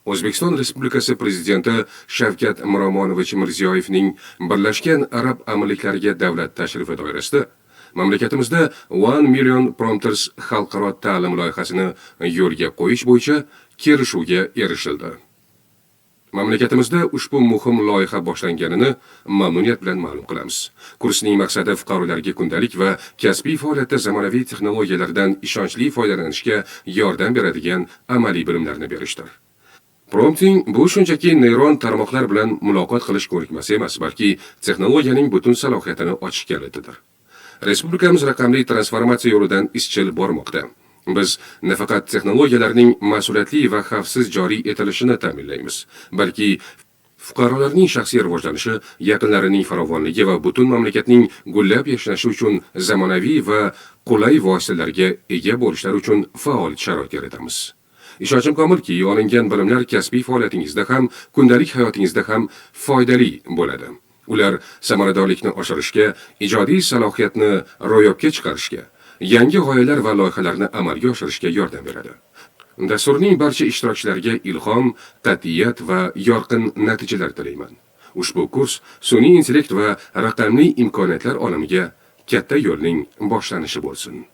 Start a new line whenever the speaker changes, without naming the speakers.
O'zbekiston Respublikasi Prezidenti Shavkat Miromonovich Mirziyoyevning Birlashgan Arab Amirliklariga davlat tashrifi doirasida mamlakatimizda 1 million prompters xalqaro ta'lim loyihasini yo'lga qo'yish bo'yicha kelishuvga erishildi. Mamlakatimizda ushbu muhim loyiha boshlanganini mamnuniyat bilan ma'lum qilamiz. Kursning maqsadi fuqarolarga kundalik va kasbiy faoliyatda zamonaviy texnologiyalardan ishonchli foydalanishga yordam beradigan amaliy bilimlarni berishdir. Prompting bu shunchaki neyron tarmoqlar bilan muloqot qilish ko'nikmasi emas, balki texnologiyaning butun salohiyatini ochish kalitidir. Respublikamiz raqamli transformatsiya yo'lidan izchil bormoqda. Biz nafaqat texnologiyalarning mas'uliyatli va xavfsiz joriy etilishini ta'minlaymiz, balki fuqarolarning shaxsiy rivojlanishi, yaqinlarining farovonligi va butun mamlakatning gullab yashnashi uchun zamonaviy va qulay vositalarga ega bo'lishlari uchun faol sharoit yaratamiz. Ishonchim komilki, olingan bilimlar kasbiy faoliyatingizda ham, kundalik hayotingizda ham foydali bo'ladi. Ular samaradorlikni oshirishga, ijodiy salohiyatni ro'yobga chiqarishga, yangi g'oyalar va loyihalarni amalga oshirishga yordam beradi. Dasturning barcha ishtirokchilariga ilhom, qat'iyat va yorqin natijalar tilayman. Ushbu kurs sun'iy intellekt va raqamli imkoniyatlar olamiga katta yo'lning boshlanishi bo'lsin.